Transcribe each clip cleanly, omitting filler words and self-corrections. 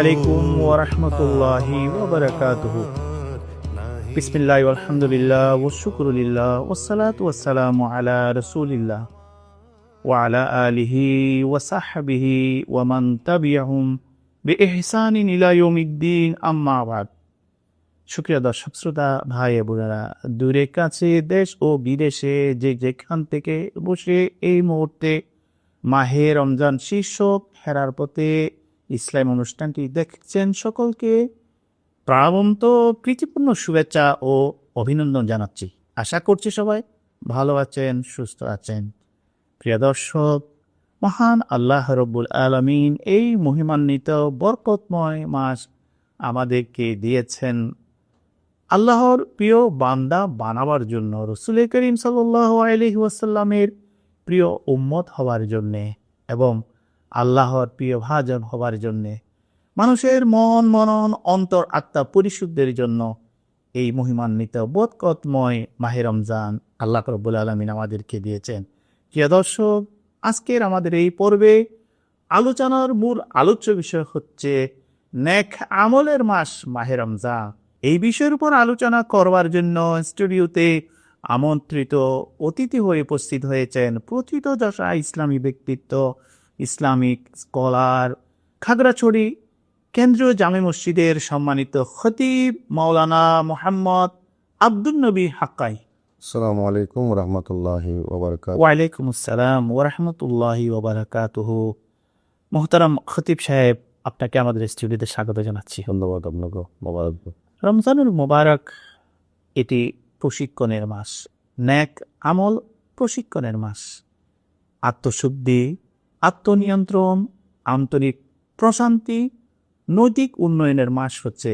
আলাইকুম ওয়া রাহমাতুল্লাহি ওয়া বারাকাতুহু। বিসমিল্লাহ আলহামদুলিল্লাহ ওয়া শুকরুলিল্লাহ ওয়াসসালাতু ওয়াসসালামু আলা রাসূলিল্লাহ ওয়া আলা আলিহি ওয়া সাহবিহি ওয়া মান তাবিআহুম বিইহসানিন ইলা ইয়াউমিদ্দিন, আম্মা বাদ। সুপ্রিয় দর্শক শ্রোতা, ভাই বোনেরা, দূরে কাছে, দেশ ও বিদেশে যে যেখান থেকে বসে এই মুহূর্তে মাহে রমজান শীর্ষক ফেরার পথে ইসলাম অনুষ্ঠানটি দেখছেন, সকলকে প্রাণবন্ত প্রীতিপূর্ণ শুভেচ্ছা ও অভিনন্দন জানাচ্ছি। আশা করছি সবাই ভালো আছেন, সুস্থ আছেন। প্রিয় দর্শক, মহান আল্লাহ রব্বুল আলামিন এই মহিমান্বিত বরকতময় মাস আমাদেরকে দিয়েছেন আল্লাহর প্রিয় বান্দা বানাবার জন্য, রাসূল করিম সাল্লাল্লাহু আলাইহি ওয়াসাল্লামের প্রিয় উম্মত হওয়ার জন্যে এবং আল্লাহর প্রিয় ভাজন হবার জন্যে, মানুষের মন মনন অন্তর আত্মা পরিশুদ্ধের জন্য এই মহিমান্বিত বরকতময় মাহে রমজান আল্লাহ রাব্বুল আলামিন আমাদেরকে দিয়েছেন। প্রিয় দর্শক, আজকের আমাদের এই পর্বে আলোচনার মূল আলোচ্য বিষয় হচ্ছে নেক আমলের মাস মাহে রমজান। এই বিষয়ের উপর আলোচনা করবার জন্য স্টুডিওতে আমন্ত্রিত অতিথি হয়ে উপস্থিত হয়েছেন প্রথিতযশা ইসলামী ব্যক্তিত্ব, ইসলামিক স্কলার, খাগড়াছড়ি কেন্দ্রীয় জামে মসজিদের সম্মানিত খতিব মাওলানা মোহাম্মদ আব্দুল নবী হাক্কাই। আসসালামু আলাইকুম ওয়া রাহমাতুল্লাহি ওয়া বারাকাতুহু। ওয়ালাইকুম আসসালাম ওয়া রাহমাতুল্লাহি ওয়া বারাকাতুহু। মোহতারাম খতিব সাহেব, আপনাকে আমাদের স্টুডিওতে স্বাগত জানাচ্ছি। ধন্যবাদ আপনাকে। মোবারক। রমজানুল মোবারক এটি প্রশিক্ষণের মাস, নেক আমল প্রশিক্ষণের মাস। আত্মশুদ্ধি, আত্মনিয়ন্ত্রণ, আন্তরিক প্রশান্তি, নৈতিক উন্নয়নের মাস হচ্ছে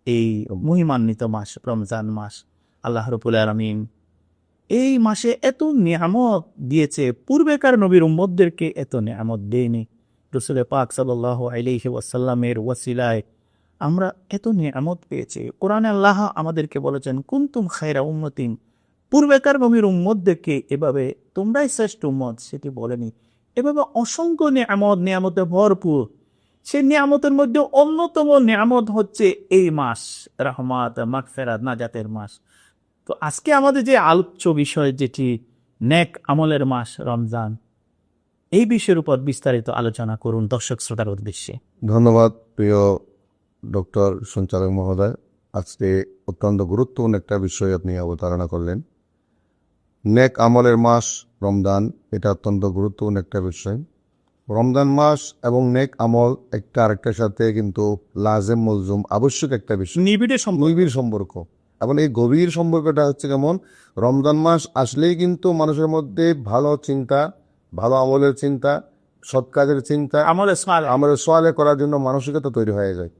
এই মহিমান্বিত মাস রমজান মাস। আল্লাহ রাব্বুল আলামিন এই মাসে এত নিয়ামত দিয়েছে, পূর্বেকার নবীর উম্মতদেরকে এত নিয়ামত দেয়নি। রাসূল পাক সাল্লাল্লাহু আলাইহি ওয়াসাল্লামের ওয়াসিলায় আমরা এত নিয়ামত পেয়েছি। কোরআনে আল্লাহ আমাদেরকে বলেছেন, কুনতুম খায়রা উম্মাতিন, পূর্বেকার নবীর উম্মতদেরকে এভাবে তোমরাই শ্রেষ্ঠ উম্মত সেটি বলেনি। এভাবে অসংখ্য নিয়ামতে ভরপুর। সেই নিয়ামতের মধ্যে অন্যতম নিয়ামত হচ্ছে এই মাস, রহমত, মাগফিরাত, নাজাতের মাস। তো আজকে আমাদের যে আলোচ্য বিষয়, যেটি নেক আমলের মাস রমজান, এই বিষয়ের উপর বিস্তারিত আলোচনা করুন দর্শক শ্রোতার উদ্দেশ্যে। ধন্যবাদ প্রিয় ডক্টর সঞ্চালক মহোদয়। আজকে অত্যন্ত গুরুত্বপূর্ণ একটা বিষয় আপনি অবতারণা করলেন। নেক আমলের মাস রমজান, এটা অত্যন্ত গুরুত্বপূর্ণ একটা বিষয়। রমজান মাস এবং নেক আমল একটা আরেকটার সাথে কিন্তু লাজেম মলজুম আবশ্যক একটা বিষয়, নিবিড় সম্পর্ক। এবং এই গভীর সম্পর্কটা হচ্ছে কেমন, রমজান মাস আসলেই কিন্তু মানুষের মধ্যে ভালো চিন্তা, ভালো আমলের চিন্তা, সৎ কাজের চিন্তা, আমলের সোয়ালে করার জন্য মানসিকতা তৈরি হয়ে যায়।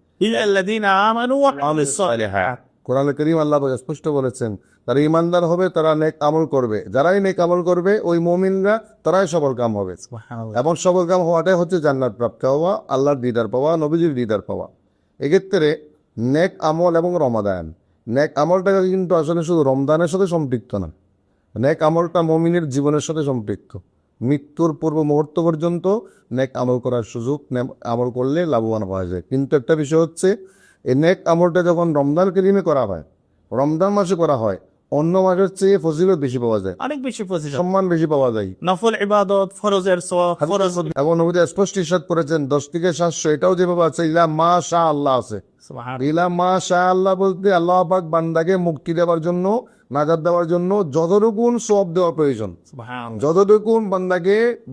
কোরআনে কারীম আল্লাহ স্পষ্ট বলেছেন, তারা ইমানদার হবে, তারা নেক আমল করবে। যারাই নেক আমল করবে, ওই মুমিনরা, তারাই সফল কাম হবে। এবং সফল কাম হওয়াটাই হচ্ছে জান্নাত প্রাপ্ত হওয়া, আল্লাহর দিদার পাওয়া, নবীজির দিদার পাওয়া। এক্ষেত্রে নেক আমল এবং রমাদান, নেক আমলটা কিন্তু আসলে শুধু রমজানের সাথে সম্পৃক্ত না। নেক আমলটা মুমিনের জীবনের সাথে সম্পৃক্ত। মৃত্যুর পূর্ব মুহূর্ত পর্যন্ত নেক আমল করার সুযোগ, আমল করলে লাভবান হওয়া যায়। কিন্তু একটা বিষয় হচ্ছে, এই নেক আমলটা যখন রমজান কারীমে করা হয়, রমজান মাসে করা হয়, অন্য মাসের চেয়ে ফজিলত বেশি পাওয়া যায়, অনেক বেশি ফজিলত, সম্মান বেশি পাওয়া যায়। নফল ইবাদত, ফরজের সওয়াব, এবং নবী স্পষ্ট ইরশাদ করেছেন 10 থেকে 700, এটাও যেভাবে আছে, ইলা মা শা আল্লাহ আছে। ইলা মা শা আল্লাহ বলতে আল্লাহ পাক বান্দাকে মুক্তি দেওয়ার জন্য, নাজাত দেওয়ার জন্য যতটুকুন সওয়াব দেওয়া প্রয়োজন, যতটুকুন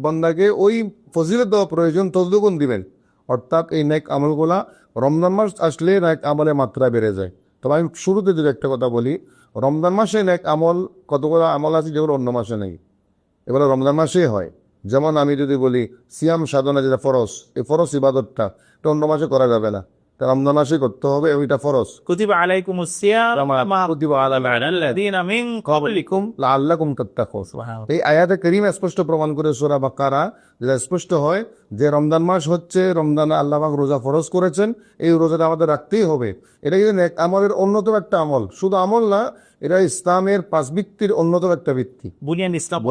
বান্দাকে ওই ফজিলত দেওয়া প্রয়োজন, ততটুকুন দিবেন। অর্থাৎ এই নেক আমলগুলা রমজান মাস আসলে নেক আমলের মাত্রা বেড়ে যায়। তবে আমি শুরুতে যদি একটা কথা বলি, রমজান মাসে নেক আমল কতগুলো আমল আছে যেগুলো অন্য মাসে নেই, এগুলো রমজান মাসেই হয়। যেমন আমি যদি বলি সিয়াম সাধনা, যেটা ফরজ, এই ফরজ ইবাদতটা এটা অন্য মাসে করা যাবে না, রমজান মাসে করতে হবে, ওইটা ফরজ। কুতিবা আলাইকুমুস সিয়াম কামা কুতিবা আলাল্লাযীনা মিন ক্বাবলিকুম লাআল্লাকুম তাত্তাকুন। এই আয়াতে কারীমা স্পষ্ট প্রমাণ করে সূরা বাকারা, যেটা স্পষ্ট হয় যে রমজান মাস হচ্ছে, রমজানে আল্লাহ পাক রোজা ফরজ করেছেন, এই রোজাটা আমাদের রাখতেই হবে। এটা কিন্তু নেক আমলের অন্যতম একটা আমল, শুধু আমল না, এটা ইসলামের 5 ভিত্তির অন্যতম একটা ভিত্তি। বুনিয়ান ইসলাম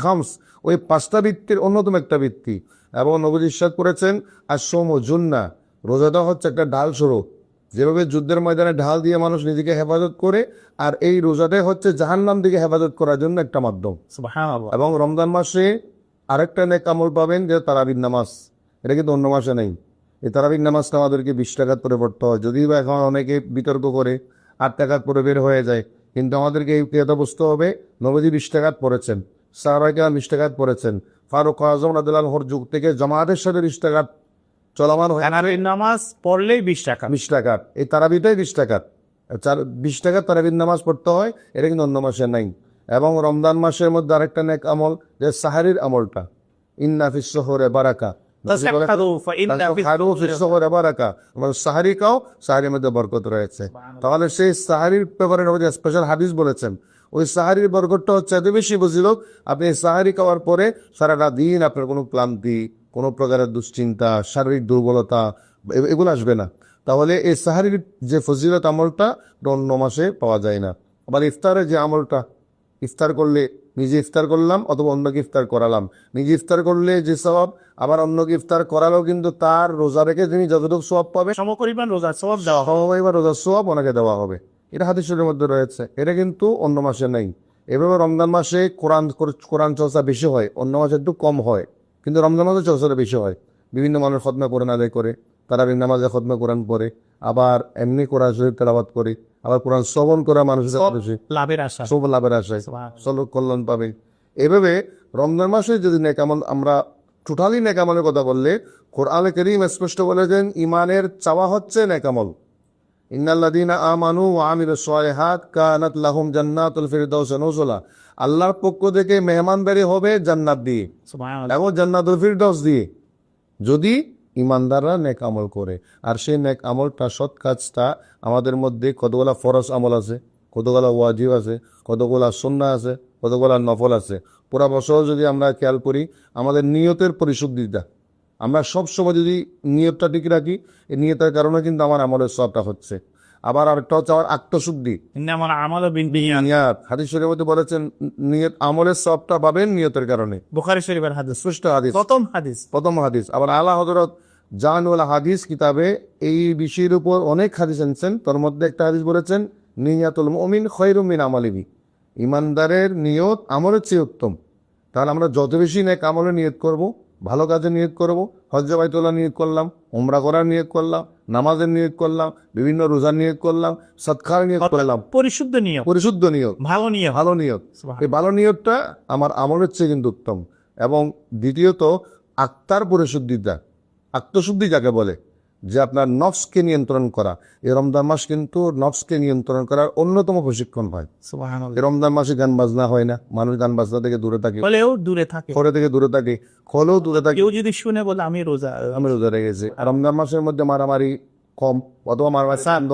খামস, ওই 5টা ভিত্তির অন্যতম একটা ভিত্তি। এবং নবী ইরশাদ করেছেন, আস-সাওমু জুন্নাহ রোজাটা হচ্ছে একটা ঢাল স্বরূপ, যেভাবে যুদ্ধের ময়দানে ঢাল দিয়ে মানুষ নিজেকে হেফাজত করে, আর এই রোজাটাই হচ্ছে জাহান্নাম থেকে হেফাজত করার জন্য একটা মাধ্যম। সুবহানাল্লাহ। এবং রমজান মাসে আরেকটা নেক আমল পাবেন, যে তারাবির নামাজ। এটা কিন্তু অন্য মাসে নেই। এই তারাবির নামাজটা আমাদেরকে 20 টাকাত করে পড়তে হয়, যদিও বা এখন অনেকে বিতর্ক করে 8 টাকাত করে বের হয়ে যায়, কিন্তু আমাদেরকে এই কথা বুঝতে হবে, নবীজি 20 টাকাত পড়েছেন, সাহাবায়ে কেরাম 20 টাকাত পড়েছেন, ফারুক আযম রাদিয়াল্লাহু আনহুর যুগ থেকে জামাতের সাথে 20 টাকাত চলমান হয়ে তারাবির নামাজ পড়লেই 20 টাকা। 20 টাকাত, এই তারাবিটাই 20 টাকাত, 20 টাকাত তারাবির নামাজ পড়তে হয়। এটা কিন্তু অন্য মাসে নাই। এবং রমজান মাসের মধ্যে আরেকটা নেক আমল, যে সাহারির আমলটা, ইন্না ফিস সুহুরে বারাকা, তাসাহহারু ফাইন্না ফিস সাহারি খাও, সাহারির মধ্যে বরকত রয়েছে। তাহলে সেই সাহারির ব্যাপারে নবী স্পেশাল হাদিস বলেছেন। ওই সাহারির বরকতটা হচ্ছে এত বেশি বুঝিল, আপনি সাহারি খাওয়ার পরে সারাটা দিন আপনার কোনো ক্লান্তি, কোনো প্রকারের দুশ্চিন্তা, শারীরিক দুর্বলতা এগুলো আসবে না। তাহলে এই সাহারির যে ফজিলত আমলটা অন্য মাসে পাওয়া যায় না। আবার ইফতারের যে আমলটা, ইফতার করলে নিজে ইফতার করলাম অথবা অন্যকে ইফতার করালাম, নিজে ইফতার করলে যে সওয়াব, আবার অন্যকে ইফতার করালেও কিন্তু তার রোজা রেখে তিনি যতটুকু সওয়াব পাবে, সমপরিমাণ রোজার সওয়াব দেওয়া হবে। সময় বা রোজার সওয়াব ওনাকে দেওয়া হবে। এটা হাদিসের মধ্যে রয়েছে, এটা কিন্তু অন্য মাসে নেই। এভাবে রমজান মাসে কোরআন চর্চা বেশি হয়, অন্য মাসে একটু কম হয়, কিন্তু রমজান মাসে চর্চাটা বেশি হয়। বিভিন্ন মানুষ খতমে কোরআন আদায় করে, তারাবির নামাজে খতমে কোরআন পড়ে, আবার এমনি কোরআন শরীফ তেলাওয়াত করে, আবার কোরআন শ্রবণ করা মানুষের বেশি, লাভের আশা। সব লাভের আশায় চলো কল্যাণ পাবে। এভাবে রমজান মাসে যদি নেকামল, আমরা টোটালি নেকামলের কথা বললে, কোরআনে কারীম স্পষ্ট বলেছেন ইমানের চাওয়া হচ্ছে নেকামল। ইন্নাল্লাযীনা আমানু ওয়া আমিলুস সালিহাত কানাত লাহুম জান্নাতুল ফিরদাউস নুজুলা। আল্লাহর পক্ষ থেকে মেহমানদারি হবে জান্নাত দিয়ে, সুবহানাল্লাহ। এবং জান্নাতুল ফিরদাউস দিয়ে, যদি ইমানদাররা নেক আমল করে। আর সেই নেক আমলটা, সৎ কাজটা, আমাদের মধ্যে কতগুলা ফরজ আমল আছে, কতগুলা ওয়াজিব আছে, কতগুলা সুন্নাহ আছে, কতগুলা নফল আছে। পুরা বছর যদি আমরা খেয়াল করি, আমাদের নিয়তের পরিশুদ্ধিটা, আমরা সব সময় যদি নিয়তটা ঠিক রাখি, এই নিয়তের কারণে কিন্তু আমার আমলের সবটা হচ্ছে। আবার আরেকটা হচ্ছে আমার আত্মশুদ্ধি, ইন্নামাল আমালু বিন্নিয়াত। নিয়াত। হাদিস শরীফের মধ্যে বলেছেন নিয়ত, আমলের সবটা পাবেন নিয়তের কারণে, বুখারী শরীফের হাদিস, স্পষ্ট হাদিস, প্রথম হাদিস। প্রথম হাদিস। আবার আলা হযরত জানুল হাদিস কিতাবে এই বিষয়ের উপর অনেক হাদিস আনছেন। তার মধ্যে একটা হাদিস বলেছেন, নিয়াতুল মুমিন খায়রুম মিন আমালিহি, ইমানদারের নিয়ত আমলের চেয়ে উত্তম। তাহলে আমরা যত বেশি নেক আমলে নিয়ত করব, ভালো কাজে নিয়ত করব, হজ্জে বাইতুল্লাহ নিয়ত করলাম, উমরা করার নিয়ত করলাম, নামাজের নিয়ত করলাম, বিভিন্ন রোজার নিয়ত করলাম, সদকার নিয়ত করলাম, পরিশুদ্ধ নিয়ম, পরিশুদ্ধ নিয়ত, ভালো নিয়ম। ভালো নিয়ত। এই ভালো নিয়তটা আমার আমলের চেয়ে কিন্তু উত্তম। এবং দ্বিতীয়ত আত্মার পরিশুদ্ধিটা, আত্মশুদ্ধি যাকে বলে, যে আপনার নফসকে নিয়ন্ত্রণ করা। এই রমজান মাস কিন্তু নফসকে নিয়ন্ত্রণ করার অন্যতম প্রশিক্ষণ হয়। সুবহানাল্লাহ। এই রমজান মাসে গান বাজনা হয় না, মানুষ গান বাজনা থেকে দূরে থাকে, হলেও দূরে থাকে। খরে থেকে দূরে থাকে, খলেও দূরে থাকে। কেউ যদি শুনে বলে আমি রোজা, আমি রোজা রেখেছি। আর রমজান মাসের মধ্যে মারামারি কম, অথবা মারামারি শান্ত।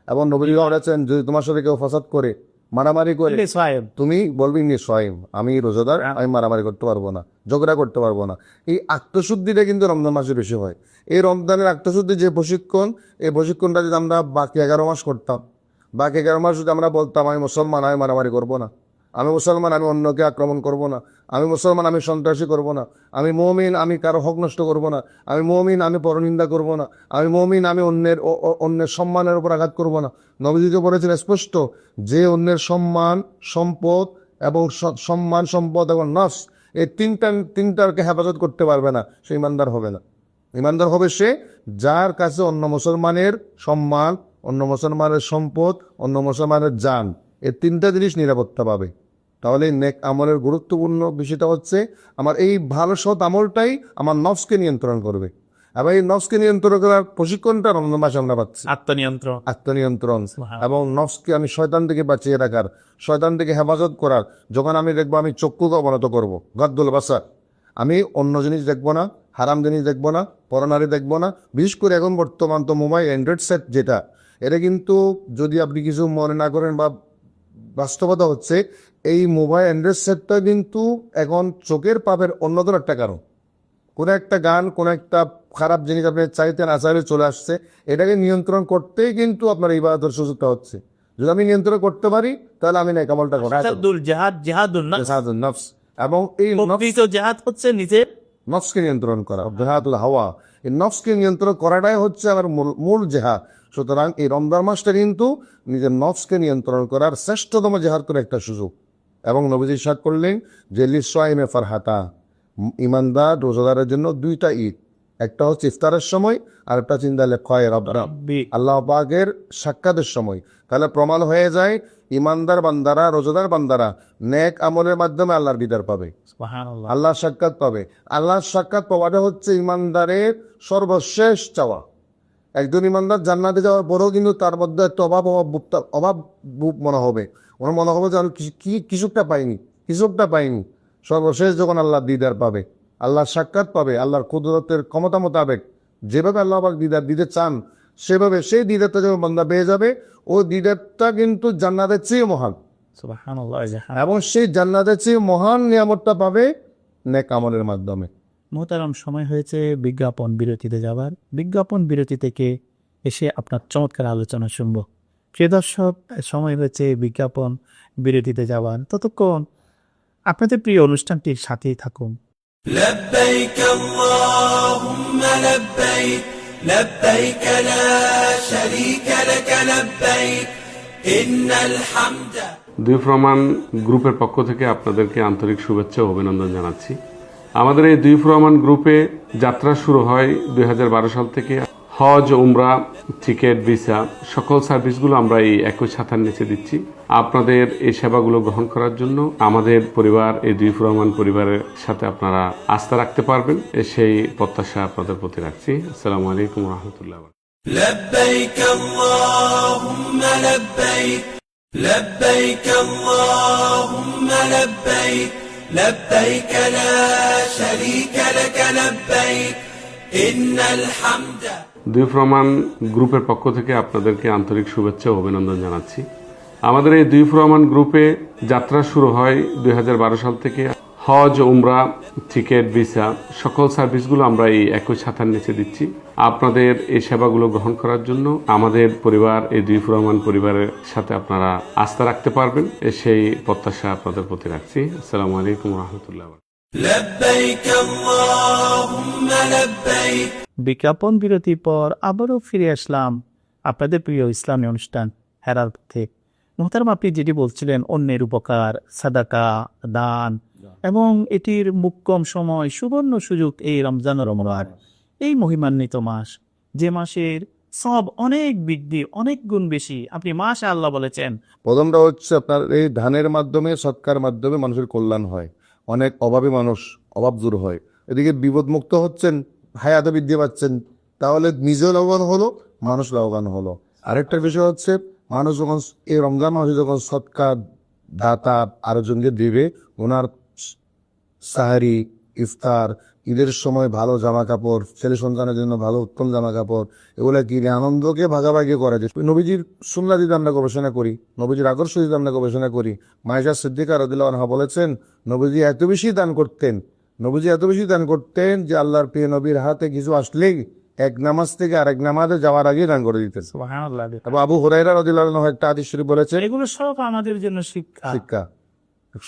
এবং নবী বলেছেন, যদি তোমার সাথে কেউ ফাসাদ করে, মারামারি করে, সাহেব তুমি বলবি নি সয়ম, আমি রোজাদার, আমি মারামারি করতে পারবো না, ঝগড়া করতে পারবো না। এই আত্মশুদ্ধিটা কিন্তু রমজান মাসে বেশি হয়। এই রমজানের আত্মশুদ্ধির যে প্রশিক্ষণ, এই প্রশিক্ষণটা যদি আমরা বাকি 11 মাস করতাম, বাকি 11 মাস যদি আমরা বলতাম আমি মুসলমান, আমি মারামারি করবো না, আমি মুসলমান, আমি অন্যকে আক্রমণ করব না, আমি মুসলমান, আমি সন্ত্রাসী করব না, আমি মুমিন, আমি কারো হক নষ্ট করব না, আমি মুমিন, আমি পরনিন্দা করব না, আমি মুমিন, আমি অন্যের সম্মানের উপর আঘাত করব না। নবীজি তো বলেছেন স্পষ্ট, যে অন্যের সম্মান, সম্পদ এবং সম্পদ এবং নফস, এই তিনটাকে হেফাজত করতে পারবে না, সে ইমানদার হবে না। ইমানদার হবে সে, যার কাছে অন্য মুসলমানের সম্মান, অন্য মুসলমানের সম্পদ, অন্য মুসলমানের জান, এই তিনটা জিনিস নিরাপত্তা পাবে। তাহলে নেক আমলের গুরুত্বপূর্ণ বিষয়টা হচ্ছে, আমার এই ভালো সৎ আমলটাই আমার নফসকে নিয়ন্ত্রণ করবে। এবং এই নফসকে নিয়ন্ত্রণ করার প্রশিক্ষণটা রমজান মাসে আমরা পাচ্ছি। আত্মনিয়ন্ত্রণ এবং নফসকে আমি শয়তান থেকে বাঁচিয়ে রাখার, শয়তান থেকে হেফাজত করার। যখন আমি দেখবো আমি চক্ষুকে অবনত করবো, গাদ্দুল বাসার, আমি অন্য জিনিস দেখবো না, হারাম জিনিস দেখবো না, পরনারী দেখবো না। বিশেষ করে এখন বর্তমান তো মোবাইল অ্যান্ড্রয়েড সেট যেটা, এটা কিন্তু যদি আপনি কিছু মনে না করেন বা বাস্তবতা হচ্ছে, এই মোবাইল অ্যান্ড্রয়েড সেটটা কিন্তু এখন চোখের পাপের অন্যতম একটা কারণ। কোনো একটা গান, কোনো একটা খারাপ জিনিস আপনি চাইতে না চাইলে চলে আসছে, এটাকে নিয়ন্ত্রণ করতেই কিন্তু আপনার ইবাদতের সুযোগটা হচ্ছে। যদি আমি নিয়ন্ত্রণ করতে পারি, তাহলে আমি নেক আমলটা করি। জিহাদুন নাফস। এবং এই প্রকৃত জিহাদ হচ্ছে নিজের নফসকে নিয়ন্ত্রণ করা, জেহাদুল হাওয়া। এই নফসকে নিয়ন্ত্রণ করাটাই হচ্ছে আমার মূল জেহাদ। সুতরাং এই রমজান মাসটা কিন্তু নিজের নফসকে নিয়ন্ত্রণ করার শ্রেষ্ঠতম জেহাদ করে একটা সুযোগ। এবং নবীজি ইরশাদ করলেন যে লিসাইমে ফারহাতা, ইমানদার রোজাদারের জন্য দুইটা ঈদ, একটা হচ্ছে ইফতারের সময় আর একটা চিন্তা লেখায় আল্লাহ পাকের সাক্ষাতের সময়। তাহলে প্রমাণ হয়ে যায় ইমানদার বান্দারা, রোজাদার বান্দারা নেক আমলের মাধ্যমে আল্লাহর দিদার পাবে, সুবহানাল্লাহ। আল্লাহর সাক্ষাৎ পাবে। আল্লাহর সাক্ষাৎ পাওয়াটা হচ্ছে ইমানদারের সর্বশেষ চাওয়া। একজন ইমানদার জান্নাতে যাওয়ার পরেও কিন্তু তার মধ্যে একটা অভাব মনে হবে, ওনার মনে হবে যে আমি কিছুটা পাইনি। সর্বশেষ যখন আল্লাহ দিদার পাবে, আল্লাহর সাক্ষাৎ পাবে, আল্লাহর কুদরতের ক্ষমতা মোতাবেক যেভাবে আল্লাহ পাক দিদার দিতে চান সেভাবে সেই দিদারটা যখন বান্দা পেয়ে যাবে, ওই দিদারটা কিন্তু জান্নাতের চেয়ে মহান, সুবহানাল্লাহ। এবং সেই জান্নাতের চেয়ে মহান নিয়ামতটা পাবে নেক আমলের মাধ্যমে। মোহতারাম, সময় হয়েছে বিজ্ঞাপন বিরতিতে যাবার। বিজ্ঞাপন বিরতি থেকে এসে আপনার চমৎকার আলোচনা শুনবো। প্রিয় দর্শক, সময় হয়েছে বিজ্ঞাপন বিরতিতে যাবার। ততক্ষণ আপনাদের প্রিয় অনুষ্ঠানটির সাথেই থাকুন। لبيك اللهم لبيك لبيك لا شريك لك لبيك إن الحمد। দুই প্রমাণ গ্রুপের পক্ষ থেকে আপনাদেরকে আন্তরিক শুভেচ্ছা ও অভিনন্দন জানাচ্ছি। আমাদের এই দুই প্রমাণ গ্রুপে যাত্রা শুরু হয় 2012 সাল থেকে। হজ, উমরা, টিকিট, ভিসা সকল সার্ভিসগুলো আমরা এই একই ছাতার নিচে দিচ্ছি। আপনাদের এই সেবাগুলো গ্রহণ করার জন্য আমাদের পরিবার, এই দুই প্রমাণ পরিবারের সাথে আপনারা আস্থা রাখতে পারবেন, সেই প্রত্যাশা আপনাদের প্রতি রাখছি। আসসালামু আলাইকুম রহমতুল্লাহ। لبيك اللهم لبيك لبيك اللهم لبيك لبيك لا شريك لك لبيك إن الحمد। দুই প্রমাণ গ্রুপের পক্ষ থেকে আপনাদেরকে আন্তরিক শুভেচ্ছা ও অভিনন্দন জানাচ্ছি। আমাদের এই দুই প্রমাণ গ্রুপে যাত্রা শুরু হয় 2012 সাল থেকে। হজ, উমরা, টিকিট, ভিসা সকল সার্ভিসগুলো আমরা এই একই ছাতার নিচে দিচ্ছি। আপনাদের এই সেবাগুলো গ্রহণ করার জন্য আমাদের পরিবার, এই দুই প্রমাণ পরিবারের সাথে আপনারা আস্থা রাখতে পারবেন, সেই প্রত্যাশা আপনাদের প্রতি রাখছি। আসসালামু আলাইকুম রহমতুল্লাহ। لبيك اللهم لبيك। বিজ্ঞাপন বিরতির পর আবারও ফিরে আসলাম আপনাদের প্রিয় ইসলামী অনুষ্ঠান হেরার পথে। মোহতারাম, আপনি যেটি বলছিলেন অন্যের উপকার, সাদাকা, দান, এবং এটির মুক্কম সময়, সুবর্ণ সুযোগ এই রমজান রমজান, এই মহিমান্বিত মাস, যে মাসের সব অনেক বৃদ্ধি, অনেক গুণ বেশি। আপনি মাশাআল্লাহ বলেছেন। প্রথমটা হচ্ছে আপনার এই দানের মাধ্যমে, সৎকার মাধ্যমে মানুষের কল্যাণ হয়, অনেক অভাবী মানুষ অভাব দূর হয়, এদিকে বিপদ মুক্ত হচ্ছেন, হায়াতে বৃদ্ধি পাচ্ছেন, তাহলে নিজেও লাভবান হলো, মানুষ লাভবান হলো। আরেকটা বিষয় হচ্ছে মানুষ যখন এই রমজান মাসে যখন সৎকার দাতা আরেকজনকে দিবে, ওনার সাহারি, ইফতার, ঈদের সময় ভালো জামা কাপড়, ছেলে সন্তানের জন্য ভালো উত্তম জামা কাপড়, এগুলা কিনে আনন্দকে ভাগাভাগি করা যায়। নবীজির সুন্নাহ যদি আমরা গবেষণা করি, নবীজির আদর্শ যদি আমরা গবেষণা করি, মায়েশা সিদ্দিকা রাদিয়াল্লাহু আনহা বলেছেন নবীজি এত বেশি দান করতেন যে আল্লাহর প্রিয় নবীর হাতে কিছু আসলেই এক নামাজ থেকে আরেক নামাজে যাওয়ার আগে দান করে দিতেন। সুবহানাল্লাহ। এবং আবু হুরায়রা রাদিয়াল্লাহু আনহু একটা হাদিস শরীফ বলেছেন, এগুলো সব আমাদের জন্য শিক্ষা,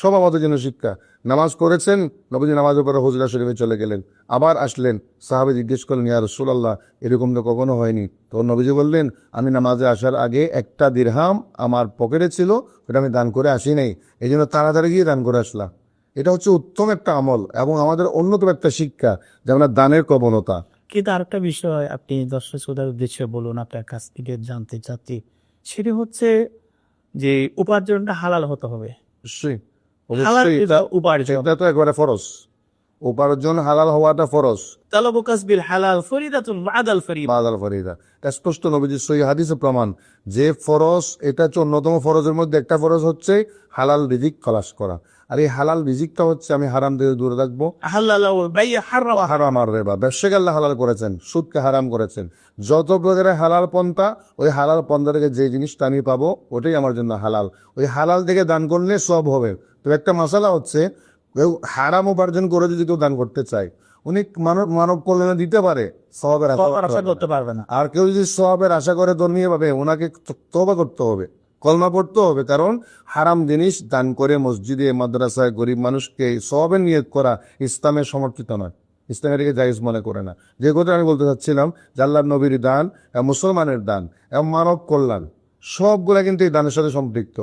সব আমাদের জন্য শিক্ষা। নামাজ করেছেন, নবীজি নামাজের পরে হুজরা শরীফে চলে গেলেন, আবার আসলেন, সাহাবী জিজ্ঞেস করলেন, ইয়া রাসূলুল্লাহ, এরকম তো কখনো হয়নি। তখন নবীজি বললেন, আমি নামাজে আসার আগে একটা দিরহাম আমার পকেটে ছিল, ওটা আমি দান করে আসি নাই, এই জন্য তাড়াতাড়ি গিয়ে দান করে আসলাম। এটা হচ্ছে উত্তম একটা আমল এবং আমাদের অন্যতম একটা শিক্ষা, যেমন দানের প্রবণতা। কিন্তু আরেকটা বিষয় আপনি দর্শক শ্রোতার উদ্দেশ্যে বলুন, আপনার কাছ থেকে জানতে চাচ্ছি, সেটি হচ্ছে যে উপার্জনটা হালাল হতে হবে। নিশ্চয়ই, হালাল অবশ্যই উপার্জন, এটা তো একবারে ফরজ। উপার্জন হালাল হওয়াটা ফরজ। তালাবু কাসবিল হালাল ফরিদাতুন বাদাল ফরিদা। বাদাল ফরিদা, এটা স্পষ্ট নবীজির সহিহ হাদিসে প্রমাণ যে ফরজ, এটা হচ্ছে অন্যতম ফরজের মধ্যে একটা ফরজ হচ্ছে হালাল রিজিক তালাশ করা। আর এই হালাল রিজিকটা হচ্ছে আমি হারাম থেকে দূরে রাখবো। হালালাল বাই হারাম। হারাম আর রিবা, ব্যবসাকে আল্লাহ হালাল করেছেন, সুদকে হারাম করেছেন। যত প্রকারের হালাল পন্থা, ওই হালাল পন্থা থেকে যে জিনিসটা আমি পাবো ওটাই আমার জন্য হালাল। ওই হালাল থেকে দান করলে সব হবে। তো একটা মশালা হচ্ছে, কেউ হারাম উপার্জন করে যদি কেউ দান করতে চায়, উনি মানব কল্যাণে দিতে পারে, সওয়াবের আশা করতে পারবে না। আর কেউ যদি সওয়াবের আশা করে ধর্মীয় ভাবে, ওনাকে তওবা করতে হবে, কলমা পড়তে হবে। কারণ হারাম জিনিস দান করে মসজিদে, মাদ্রাসায় গরিব মানুষকে সওয়াবের নিয়ত করা ইসলামের সমর্থিত নয়। ইসলাম এটাকে জায়েজ মনে করে না। যে কথা আমি বলতে চাচ্ছিলাম যে আল্লাহর নবীর দান, মুসলমানের দান এবং মানব কল্যাণ সবগুলা কিন্তু এই দানের সাথে সম্পৃক্ত।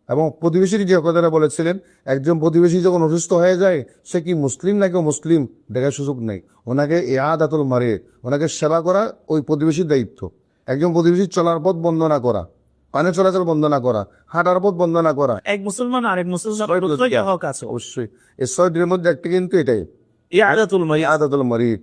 এবং প্রতিবেশীর যে কথাটা বলেছিলেন, একজন প্রতিবেশী যখন অসুস্থ হয়ে যায়, সে কি মুসলিম নাকি মুসলিম দেখার সুযোগ নেই, ওনাকে ইয়াদাতুল মারিদ, ওনাকে সেবা করা ওই প্রতিবেশীর দায়িত্ব। একজন প্রতিবেশীর চলার পথ বন্ধ না করা, পানি চলাচল বন্ধ না করা, হাঁটার পথ বন্ধ না করা, এক মুসলমান আরেক মুসলমান হক আছে। অবশ্যই এই 6 দিনের মধ্যে একটা কিন্তু এটাই ইয়াদাতুল মারিদ, ইয়াদাতুল মারিদ,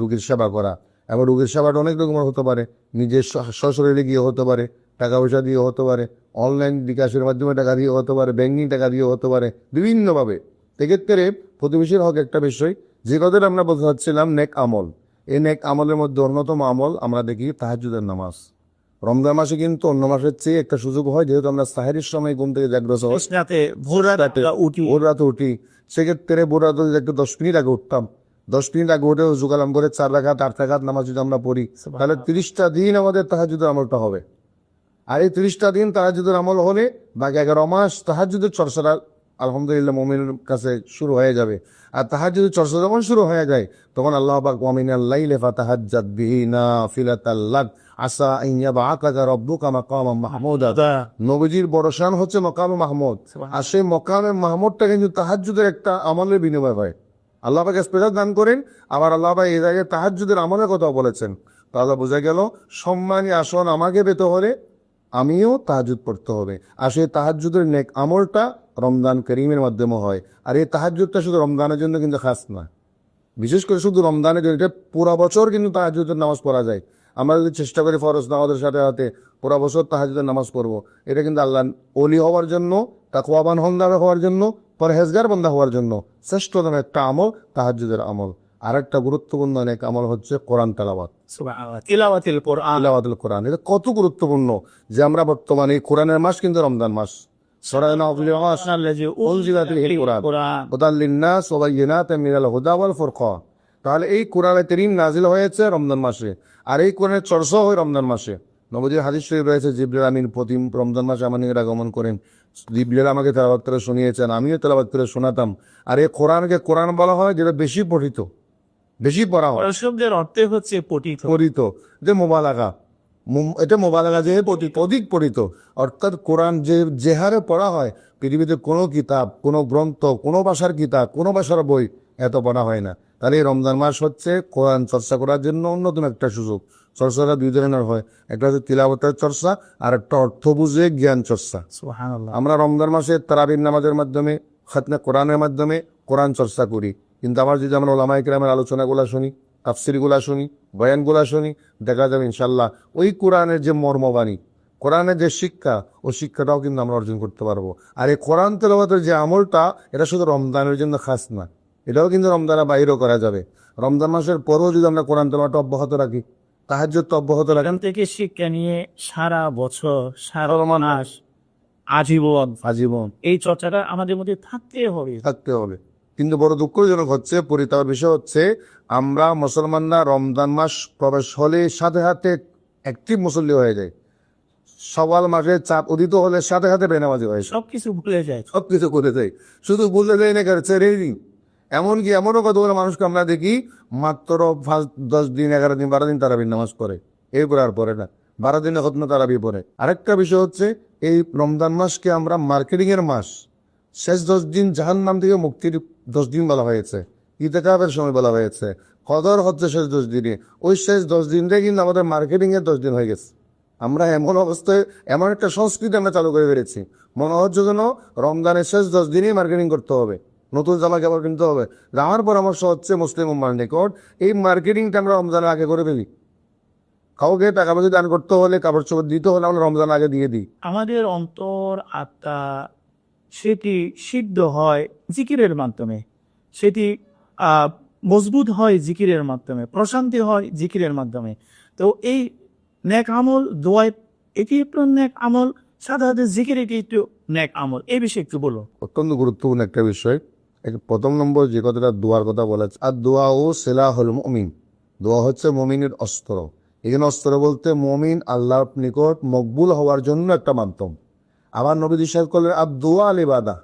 রোগীর সেবা করা। এবং রোগীর সেবাটা অনেক রকমের হতে পারে, নিজের সশরীরে গিয়ে হতে পারে, টাকা পয়সা দিয়ে হতে পারে, অনলাইন বিকাশের মাধ্যমে টাকা দিয়ে হতে পারে, ব্যাংকিং টাকা দিয়ে হতে পারে, বিভিন্নভাবে। সেক্ষেত্রে প্রতিবেশীর হক একটা বিষয়। যে কথাটা আমরা বলতে চাচ্ছিলাম নেক আমল, এই নেক আমলের মধ্যে অন্যতম আমল আমরা দেখি তাহাজ্জুদের নামাজ। রমজান মাসে কিন্তু অন্য মাসের চেয়ে একটা সুযোগ হয়, যেহেতু আমরা সাহেরির সময় ঘুম থেকে জাগ্রত হই, রাতে ভোর রাতে উঠি, ভোর রাতে উঠি। সেক্ষেত্রে ভোর রাতে একটু 10 মিনিট আগে উঠতাম, 10 মিনিট আগে উঠে জুকালাম করে 4 রাকাত 8 রাকাত নামাজ যদি আমরা পড়ি, তাহলে 30টা দিন আমাদের তাহাজ্জুদের আমলটা হবে। আর এই 30টা দিন তাহাজ্জুদের আমল হলে বাকি 11 মাস তাহাজ্জুদের চর্চাটা আলহামদুলিল্লাহ মুমিনের কাছে শুরু হয়ে যাবে। আর তাহাজ্জুদের চর্চা যখন শুরু হয়ে যায়, তখন আল্লাহ পাক ওয়া মিনাল লাইলি ফাতাহাজ্জাদ বিহি নাফিলাতাল লাক আসা আন ইয়াবআকাকা রাব্বুকা মাকামান মাহমুদা। নবীজির বড় শান হচ্ছে মাকামে মাহমুদ, আর সেই মাকামে মাহমুদটা কিন্তু তাহাজ্জুদের একটা আমলের বিনিময় হয়। আল্লাহ পাক স্পেশাল দান করেন। আবার আল্লাহ পাক এই জায়গায় তাহাজ্জুদের আমলের কথা বলেছেন। তাহলে বোঝা গেল সম্মানী আসন আমাকে পেতে হলে আমিও তাহাজ্জুদ পড়তে হবে। আর সেই তাহাজ্জুদের নেক আমলটা রমজান করিমের মাধ্যমে হয়। আর এই তাহাজ্জুদটা শুধু রমজানের জন্য কিন্তু খাস না, বিশেষ করে শুধু রমজানের জন্য, এটা পুরা বছর কিন্তু তাহাজ্জুদের নামাজ পড়া যায়। আমরা যদি চেষ্টা করি ফরজ নামাজের সাথে সাথে পুরা বছর তাহাজ্জুদের নামাজ পড়বো, এটা কিন্তু আল্লাহ ওলি হওয়ার জন্য, তাকওয়াবান হওয়ার জন্য, পরহেজগার বান্দা হওয়ার জন্য শ্রেষ্ঠতম একটা আমল তাহাজ্জুদের আমল। আরেকটা গুরুত্বপূর্ণ অনেক আমল হচ্ছে কোরআন তেলাওয়াত, সুবহানাল্লাহ, তিলাওয়াতুল কোরআন। তিলাওয়াতুল কোরআন এটা কত গুরুত্বপূর্ণ যে আমরা বর্তমানে এই কোরআনের মাস কিন্তু রমজান মাস। সূরা নাহল আল্লাযী উনজিলাতিল কোরআন কোরআন হুদাল লিন্নাস ওয়া বায়িনাতিন মিনাল হুদা ওয়াল ফুরকান। তাহলে এই কোরআনে কারীম নাজিল হয়েছে রমজান মাসে, আর এই কোরআনের চর্চা হয় রমজান মাসে। নবীর হাদিস শরীফ রয়েছে, জিবরিল আমিন প্রতি রমজান মাসে আমার নিকট আগমন করেন, জিবরিল আমাকে তেলাওয়াত করে শুনিয়েছেন, আমিও তেলাওয়াত করে শোনাতাম। আর এই কোরআনকে কোরআন বলা হয় যেটা বেশি পঠিত, বেশি পড়া হয়। শব্দের অর্থ হচ্ছে পঠিত, পঠিত যে মোবালাগা, এটা মোবালাগা যে অধিক পঠিত। অর্থাৎ কোরআন যে হারে পড়া হয়, পৃথিবীতে কোনো কিতাব, কোনো গ্রন্থ, কোনো ভাষার কিতাব, কোনো ভাষার বই এত পড়া হয় না। তাহলে এই রমজান মাস হচ্ছে কোরআন চর্চা করার জন্য অন্যতম একটা সুযোগ। চর্চাটা 2 ধরনের হয়, একটা হচ্ছে তিলাওয়াতের চর্চা, আর একটা অর্থ বুঝে জ্ঞান চর্চা। সুবহানাল্লাহ। আমরা রমজান মাসে তারাবির নামাজের মাধ্যমে, খাতনে কোরআনের মাধ্যমে কোরআন চর্চা করি। কিন্তু আমার যদি আমরা ওলামায়ে কেরামের আলোচনাগুলা শুনি, তাফসিরগুলা শুনি, বয়ানগুলা শুনি, দেখা যাবে ইনশাল্লাহ ওই কোরআনের যে মর্মবাণী, কোরআনের যে শিক্ষা, ওই শিক্ষাটাও কিন্তু আমরা অর্জন করতে পারবো। আর এই কোরআন তেলাওয়াতের যে আমলটা, এটা শুধু রমজানের জন্য খাস না, এটাও কিন্তু রমজানের বাইরেও করা যাবে। রমজান মাসের পরেও যদি আমরা কোরআন তেলাওয়াতটা অব্যাহত রাখি, তাহাজ্জুদ তো অব্যাহত রাখি, এখান থেকে শিক্ষা নিয়ে সারা বছর, সারা মাস, আজীবন এই চর্চাটা আমাদের মধ্যে থাকতে হবে। কিন্তু বড় দুঃখজনক হচ্ছে, পরিতাপের বিষয় হচ্ছে, আমরা মুসলমানরা রমজান মাস প্রবেশ হলে সাথে সাথে অ্যাক্টিভ মুসল্লি হয়ে যায়। সওয়াল মাসে চাঁদ উদিত হলে সাথে সাথে বেনামাজি হয়ে যায়, সবকিছু ভুলে যায়, সবকিছু করে যায়, শুধু ভুলে যায় না করছে রেডি। এমনকি এমনও কতগুলো মানুষকে আমরা দেখি মাত্র 10 দিন, 11 দিন, 12 দিন তারাবির নামাজ পড়ে, এরপরে আর পড়ে না, 12 দিনে খতম তারাবি পড়ে। আরেকটা বিষয় হচ্ছে, এই রমজান মাসকে আমরা মার্কেটিং এর মাস। শেষ 10 দিন জাহান্নাম থেকে মুক্তির 10 দিন বলা হয়েছে, ইতিকাফের সময় বলা হয়েছে, কদর হচ্ছে শেষ 10 দিনে। ওই শেষ 10 দিনটাই কিন্তু আমাদের মার্কেটিং এর 10 দিন হয়ে গেছে। আমরা এমন অবস্থায়, এমন একটা সংস্কৃতি আমরা চালু করে ফেলেছি, মনে হচ্ছে যেন রমজানের শেষ 10 দিনেই মার্কেটিং করতে হবে, নতুন জামা কাপড় কিনতে হবে। আমার পরামর্শ হচ্ছে মুসলিম উম্মার নিকট, এই মার্কেটিংটা আমরা রমজানের আগে করে ফেলি। কাউকে টাকা পয়সা দান করতে হলে, কাপড় চোপড় দিতে হলে আমরা রমজান আগে দিয়ে দিই। আমাদের অন্তর আত্মা সেটি সিদ্ধ হয় জিকিরের মাধ্যমে, সেটি মজবুত হয় জিকিরের মাধ্যমে, প্রশান্তি হয় জিকিরের মাধ্যমে। তো এই নেক আমল, দোয়া এটি একটু নেক আমল, সাথে সাথে জিকির এটি একটু নেক আমল। এই বিষয়ে একটু বলো। অত্যন্ত গুরুত্বপূর্ণ একটা বিষয়। প্রথম নম্বর যে কথাটা দোয়ার কথা বলেছে, আর দোয়া ও সিলাহুল মুমিন, দোয়া হচ্ছে মুমিনের অস্ত্র। এখানে অস্ত্র বলতে মুমিন আল্লাহর নিকট মকবুল হওয়ার জন্য একটা মাধ্যম। আবার নবী ইরশাদ করলেন, আর দোয়া আল ইবাদা,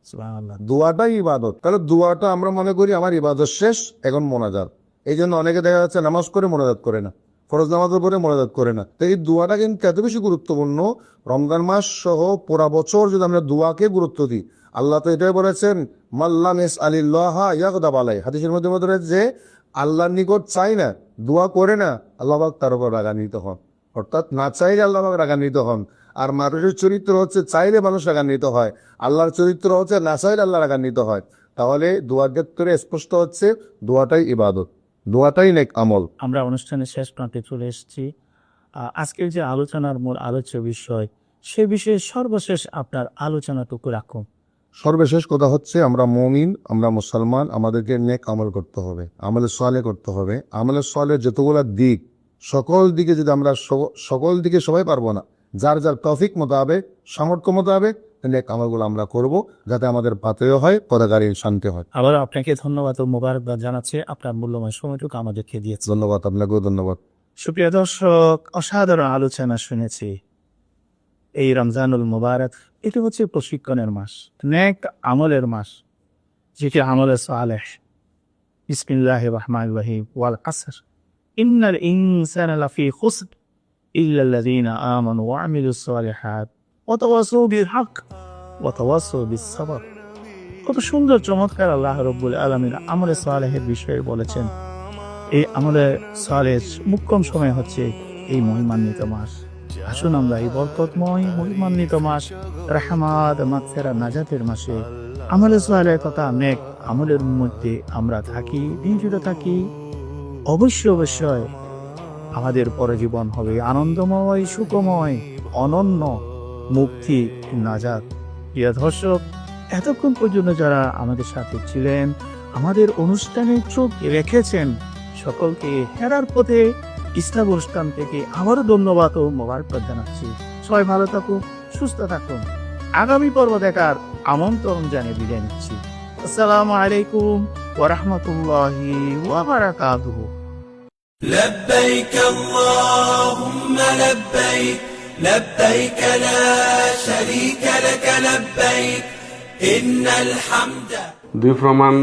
সুবহানাল্লাহ। দোয়াটাই ইবাদত। তাহলে দোয়াটা আমরা মনে করি আমার ইবাদত শেষ, এখন মোনাজাত। এই জন্য অনেকে দেখা যাচ্ছে নামাজ করে মোনাজাত করে না, ফরজ নামাজের পরে মোনাজাত করে না। তো এই দোয়াটা কিন্তু এত বেশি গুরুত্বপূর্ণ, রমজান মাস সহ পুরা বছর যদি আমরা দোয়াকে গুরুত্ব দিই, আল্লাহ তো এটাই বলেছেন মাল্লাম ইয়াসআলিল্লাহ ইয়াগদাব আলাইহি। হাদিসের মধ্যে রয়েছে যে আল্লাহর নিকট চাই না, দোয়া করে না, আল্লাহ পাক তার উপর রাগান্বিত হন। অর্থাৎ না চাইলে আল্লাহ পাক রাগান্বিত হন। আর মানুষের চরিত্র হচ্ছে চাইলে মানুষ রাগান্বিত হয়, আল্লাহর চরিত্র হচ্ছে না চাইলে আল্লাহ রাগান্বিত হয়। তাহলে দোয়ার ক্ষেত্রে স্পষ্ট হচ্ছে দোয়াটাই ইবাদত, দোয়াটাই নেক আমল। আমরা অনুষ্ঠানের শেষ প্রান্তে চলে এসেছি। আজকের যে আলোচনার মূল আলোচ্য বিষয়, সে বিষয়ে সর্বশেষ আপনার আলোচনাটুকু রাখুন। সর্বশেষ কথা হচ্ছে আমরা মুমিন, আমরা মুসলমান, আমাদেরকে নেক আমল করতে হবে, আমলে সালে করতে হবে। আমলে সালে যতগুলা দিক, সকল দিকে যদি আমরা সকল দিকে সবাই পারবো না, যার যার তৌফিক মোতাবেক, সামর্থ্য মোতাবেক নেক আমলগুলো আমরা করব, যাতে আমাদের পাতেও হয়, পরকারী শান্তি হয়। আবার আপনাকে ধন্যবাদ ও মোবারকবাদ জানাচ্ছি, আপনার মূল্যবান সময়টুকু আমাদেরকে দিয়েছে। ধন্যবাদ, আপনাকেও ধন্যবাদ। সুপ্রিয় দর্শক, অসাধারণ আলোচনা শুনেছি। এই রমজানুল মুবারক এটি হচ্ছে প্রশিক্ষণের মাস, নেক আমলের মাস, যেটি আমলে সালেহ। বিসমিল্লাহির রহমানির রহিম। ওয়াল আসর ইন্নাল ইনসানা লাফি খুসর ইল্লাল্লাযীনা আমানু ওয়া আমিলুস সালিহাত ওয়া তাওয়াসাউ বিল হক ওয়া তাওয়াসাউ বিস সাবর। কত সুন্দর চমৎকার আল্লাহ রাব্বুল আলামিন আমলে সালেহের বিষয়ে বলেছেন। এই আমলে সালেহ মুখ্যম সময় হচ্ছে এই মহিমান্বিত মাস। আসুন আমরা এই বরকতময় মহিমান্বিত মাস, রাহমাত, মাগফিরাত, নাজাতের মাসে আমলে সালেহ তথা নেক আমলের মধ্যে আমরা থাকি, দিনজুড়ে থাকি। অবশ্যই আমাদের পরজীবন হবে আনন্দময়, সুখময়, অনন্য, মুক্তি, নাজাত। প্রিয় দর্শক, এতক্ষণ পর্যন্ত যারা আমাদের সাথে ছিলেন, আমাদের অনুষ্ঠানে চোখ রেখেছেন, সকলকে হেরার পথে ইসলাম অনুষ্ঠান থেকে আবারও ধন্যবাদ ও মোবারকবাদ জানাচ্ছি। সবাই ভালো থাকুন, সুস্থ থাকুন। আগামী পর্ব দেখার আমন্ত্রণ জানিয়ে বিদায় নিচ্ছি। আসসালামু আলাইকুম ওয়া রাহমাতুল্লাহি ওয়া বারাকাতুহু। لبيك اللهم لبيك لبيك لا شريك لك لبيك إن الحمد। দুই প্রমাণ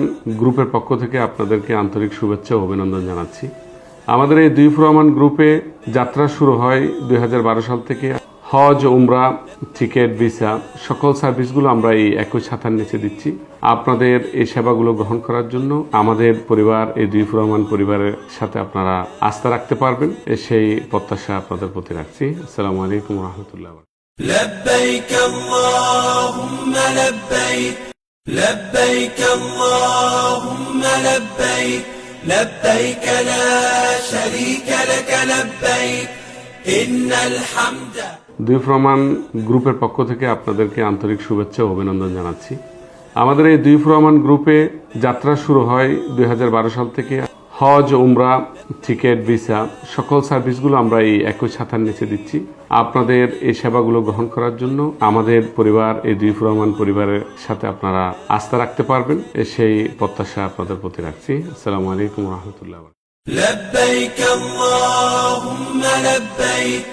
গ্রুপের পক্ষ থেকে আপনাদেরকে আন্তরিক শুভেচ্ছা ও অভিনন্দন জানাচ্ছি। আমাদের এই দুই প্রমাণ গ্রুপে যাত্রা শুরু হয় 2012 সাল থেকে। হজ, উমরা, টিকিট, ভিসা সকল সার্ভিসগুলো আমরা এই একই ছাতার নিচে দিচ্ছি। আপনাদের এই সেবাগুলো গ্রহণ করার জন্য আমাদের পরিবার, এই দুই প্রমাণ পরিবারের সাথে আপনারা আস্থা রাখতে পারবেন, সেই প্রত্যাশা আপনাদের প্রতি রাখছি। আসসালামু আলাইকুম ওয়া রাহমাতুল্লাহি ওয়া বারাকাতুহু। لبيك اللهم لبيك لبيك اللهم لبيك لبيك لا شريك لك لبيك إن الحمد। দুই প্রমাণ গ্রুপের পক্ষ থেকে আপনাদেরকে আন্তরিক শুভেচ্ছা ও অভিনন্দন জানাচ্ছি। আমাদের এই দুই প্রমাণ গ্রুপে যাত্রা শুরু হয় 2012 সাল থেকে। হজ, উমরা, টিকিট, ভিসা সকল সার্ভিসগুলো আমরা এই একই ছাতার নিচে দিচ্ছি। আপনাদের এই সেবাগুলো গ্রহণ করার জন্য আমাদের পরিবার, এই দুই প্রমাণ পরিবারের সাথে আপনারা আস্থা রাখতে পারবেন, সেই প্রত্যাশা আপনাদের প্রতি রাখছি। আসসালামু আলাইকুম ওয়া রাহমাতুল্লাহি ওয়া বারাকাতুহু। لبيك اللهم لبيك